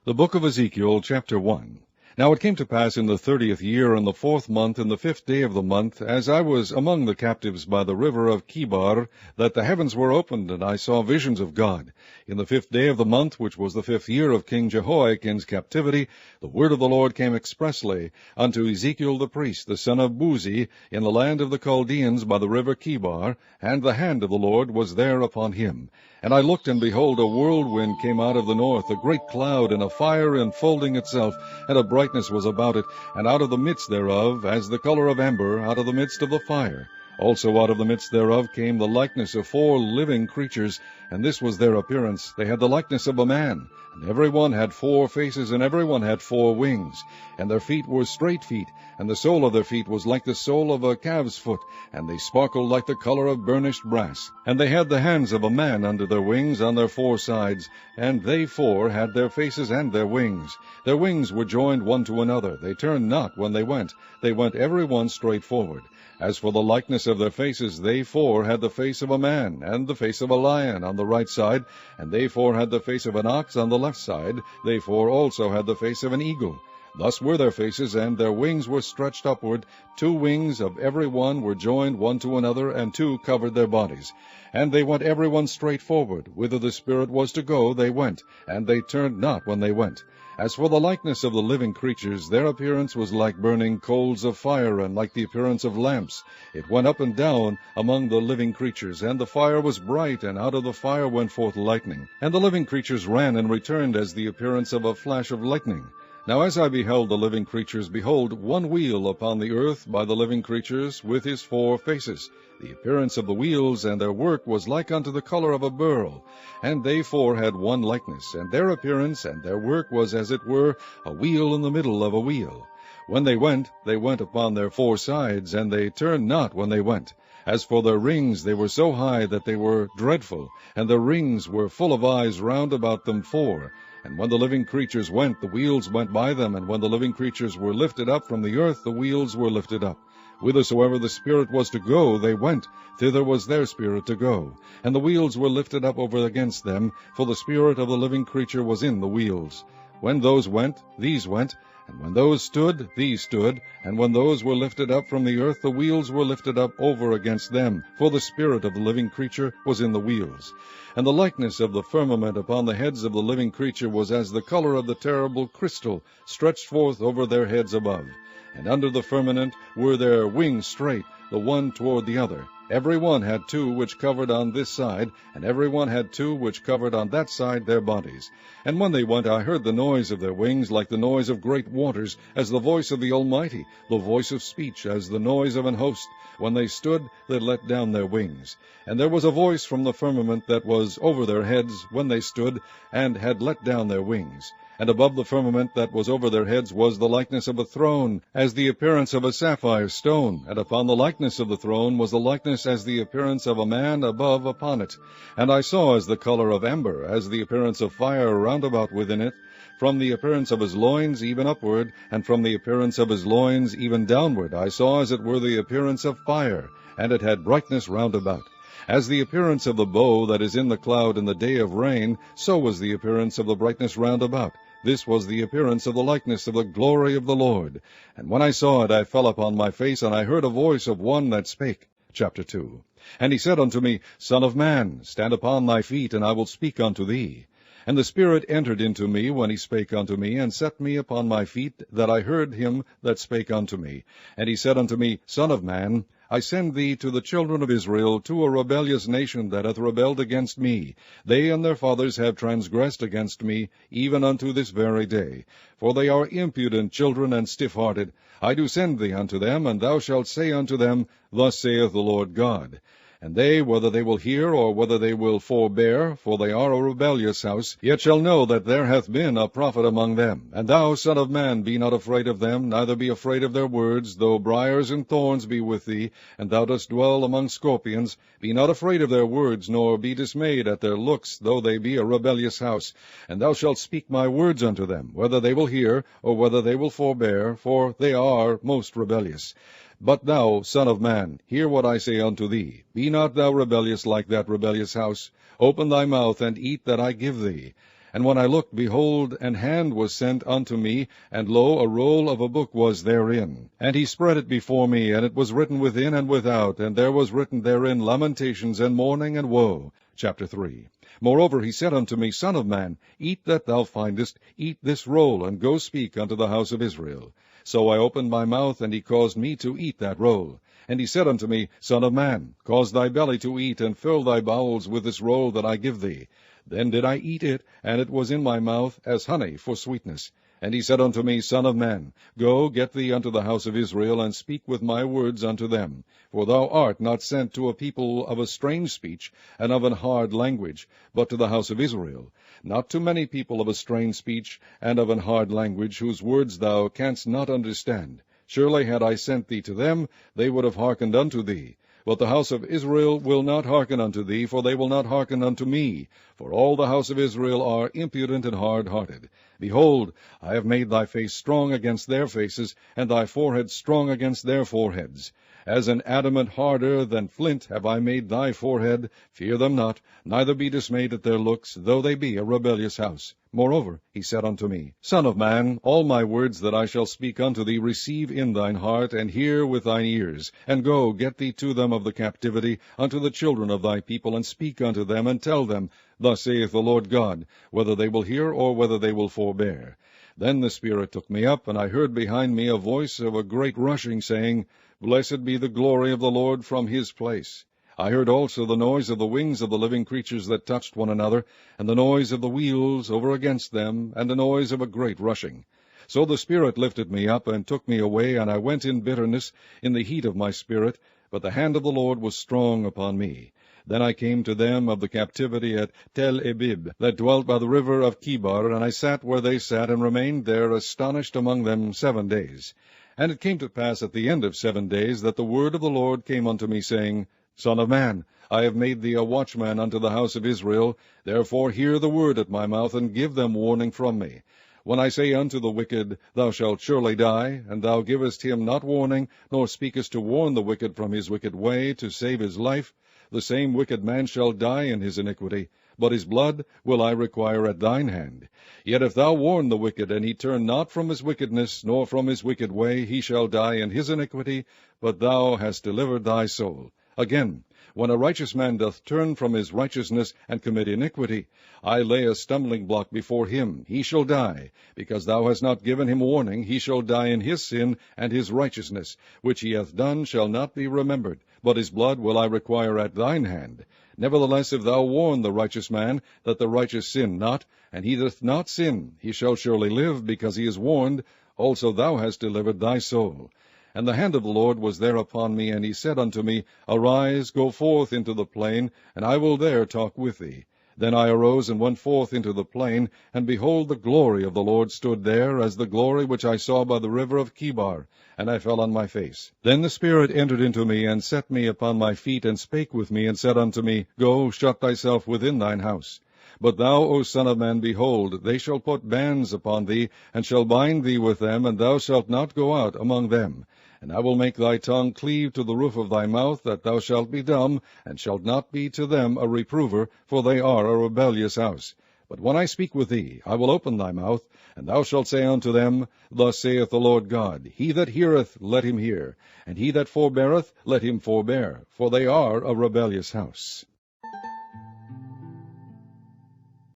The book of Ezekiel, chapter 1. Now it came to pass in the 30th year, in the 4th month, in the 5th day of the month, as I was among the captives by the river of Chebar, that the heavens were opened, and I saw visions of God. In the 5th day of the month, which was the 5th year of King Jehoiakim's captivity, the word of the Lord came expressly unto Ezekiel the priest, the son of Buzi, in the land of the Chaldeans by the river Chebar, and the hand of the Lord was there upon him. And I looked, and behold, a whirlwind came out of the north, a great cloud, and a fire enfolding itself, and a brightness was about it, and out of the midst thereof, as the color of amber, out of the midst of the fire. Also out of the midst thereof came the likeness of 4 living creatures, and this was their appearance. They had the likeness of a man, and every one had 4 faces, and every one had 4 wings. And their feet were straight feet, and the sole of their feet was like the sole of a calf's foot, and they sparkled like the color of burnished brass. And they had the hands of a man under their wings on their 4 sides, and they 4 had their faces and their wings. Their wings were joined one to another. They turned not when they went every one straight forward. As for the likeness of their faces, they 4 had the face of a man, and the face of a lion on the right side, and they 4 had the face of an ox on the left side. They 4 also had the face of an eagle. Thus were their faces, and their wings were stretched upward. 2 wings of every one were joined one to another, and 2 covered their bodies. And they went every one straight forward. Whither the Spirit was to go, they went, and they turned not when they went. As for the likeness of the living creatures, their appearance was like burning coals of fire, and like the appearance of lamps. It went up and down among the living creatures, and the fire was bright, and out of the fire went forth lightning. And the living creatures ran and returned as the appearance of a flash of lightning. Now as I beheld the living creatures, behold, one wheel upon the earth by the living creatures, with his 4 faces. The appearance of the wheels and their work was like unto the color of a beryl. And they 4 had one likeness, and their appearance and their work was as it were a wheel in the middle of a wheel. When they went upon their 4 sides, and they turned not when they went. As for their rings, they were so high that they were dreadful, and their rings were full of eyes round about them 4. And when the living creatures went, the wheels went by them, and when the living creatures were lifted up from the earth, the wheels were lifted up. Whithersoever the Spirit was to go, they went, thither was their spirit to go. And the wheels were lifted up over against them, for the spirit of the living creature was in the wheels. When those went, these went, and when those stood, these stood, and when those were lifted up from the earth, the wheels were lifted up over against them, for the spirit of the living creature was in the wheels. And the likeness of the firmament upon the heads of the living creature was as the color of the terrible crystal, stretched forth over their heads above. And under the firmament were their wings straight, the one toward the other. Every one had 2 which covered on this side, and every one had 2 which covered on that side their bodies. And when they went, I heard the noise of their wings like the noise of great waters, as the voice of the Almighty, the voice of speech, as the noise of an host. When they stood, they let down their wings. And there was a voice from the firmament that was over their heads when they stood, and had let down their wings. And above the firmament that was over their heads was the likeness of a throne, as the appearance of a sapphire stone. And upon the likeness of the throne was the likeness as the appearance of a man above upon it. And I saw as the color of amber, as the appearance of fire round about within it, from the appearance of his loins even upward, and from the appearance of his loins even downward. I saw as it were the appearance of fire, and it had brightness round about. As the appearance of the bow that is in the cloud in the day of rain, so was the appearance of the brightness round about. This was the appearance of the likeness of the glory of the Lord. And when I saw it, I fell upon my face, and I heard a voice of one that spake. Chapter 2. And he said unto me, Son of man, stand upon thy feet, and I will speak unto thee. And the Spirit entered into me when he spake unto me, and set me upon my feet, that I heard him that spake unto me. And he said unto me, Son of man, I send thee to the children of Israel, to a rebellious nation that hath rebelled against me. They and their fathers have transgressed against me, even unto this very day. For they are impudent children and stiff-hearted. I do send thee unto them, and thou shalt say unto them, Thus saith the Lord God. And they, whether they will hear, or whether they will forbear, for they are a rebellious house, yet shall know that there hath been a prophet among them. And thou, son of man, be not afraid of them, neither be afraid of their words, though briars and thorns be with thee, and thou dost dwell among scorpions. Be not afraid of their words, nor be dismayed at their looks, though they be a rebellious house. And thou shalt speak my words unto them, whether they will hear, or whether they will forbear, for they are most rebellious. But thou, son of man, hear what I say unto thee. Be not thou rebellious like that rebellious house. Open thy mouth, and eat that I give thee. And when I looked, behold, an hand was sent unto me, and lo, a roll of a book was therein. And he spread it before me, and it was written within and without, and there was written therein lamentations and mourning and woe. Chapter 3. Moreover he said unto me, Son of man, eat that thou findest, eat this roll, and go speak unto the house of Israel. So I opened my mouth, and he caused me to eat that roll. And he said unto me, Son of man, cause thy belly to eat, and fill thy bowels with this roll that I give thee. Then did I eat it, and it was in my mouth as honey for sweetness. And he said unto me, Son of man, go, get thee unto the house of Israel, and speak with my words unto them. For thou art not sent to a people of a strange speech, and of an hard language, but to the house of Israel. Not to many people of a strange speech, and of an hard language, whose words thou canst not understand. Surely had I sent thee to them, they would have hearkened unto thee. But the house of Israel will not hearken unto thee, for they will not hearken unto me. For all the house of Israel are impudent and hard-hearted. Behold, I have made thy face strong against their faces, and thy forehead strong against their foreheads. As an adamant harder than flint have I made thy forehead. Fear them not, neither be dismayed at their looks, though they be a rebellious house. Moreover he said unto me, Son of man, all my words that I shall speak unto thee receive in thine heart, and hear with thine ears. And go, get thee to them of the captivity, unto the children of thy people, and speak unto them, and tell them, Thus saith the Lord God, whether they will hear, or whether they will forbear. Then the Spirit took me up, and I heard behind me a voice of a great rushing, saying, Blessed be the glory of the Lord from his place. I heard also the noise of the wings of the living creatures that touched one another, and the noise of the wheels over against them, and the noise of a great rushing. So the Spirit lifted me up, and took me away, and I went in bitterness, in the heat of my spirit, but the hand of the Lord was strong upon me. Then I came to them of the captivity at Tel Abib, that dwelt by the river of Chebar, and I sat where they sat, and remained there astonished among them 7 days. And it came to pass at the end of 7 days, that the word of the Lord came unto me, saying, Son of man, I have made thee a watchman unto the house of Israel. Therefore hear the word at my mouth, and give them warning from me. When I say unto the wicked, Thou shalt surely die, and thou givest him not warning, nor speakest to warn the wicked from his wicked way, to save his life, the same wicked man shall die in his iniquity, but his blood will I require at thine hand. Yet if thou warn the wicked, and he turn not from his wickedness, nor from his wicked way, he shall die in his iniquity, but thou hast delivered thy soul. Again, when a righteous man doth turn from his righteousness, and commit iniquity, I lay a stumbling block before him, he shall die. Because thou hast not given him warning, he shall die in his sin, and his righteousness, which he hath done, shall not be remembered, but his blood will I require at thine hand. Nevertheless, if thou warn the righteous man, that the righteous sin not, and he doth not sin, he shall surely live, because he is warned. Also thou hast delivered thy soul. And the hand of the Lord was there upon me, and he said unto me, Arise, go forth into the plain, and I will there talk with thee. Then I arose and went forth into the plain, and behold, the glory of the Lord stood there, as the glory which I saw by the river of Chebar, and I fell on my face. Then the Spirit entered into me, and set me upon my feet, and spake with me, and said unto me, Go, shut thyself within thine house. But thou, O son of man, behold, they shall put bands upon thee, and shall bind thee with them, and thou shalt not go out among them. And I will make thy tongue cleave to the roof of thy mouth, that thou shalt be dumb, and shalt not be to them a reprover, for they are a rebellious house. But when I speak with thee, I will open thy mouth, and thou shalt say unto them, Thus saith the Lord God, He that heareth, let him hear, and he that forbeareth, let him forbear, for they are a rebellious house.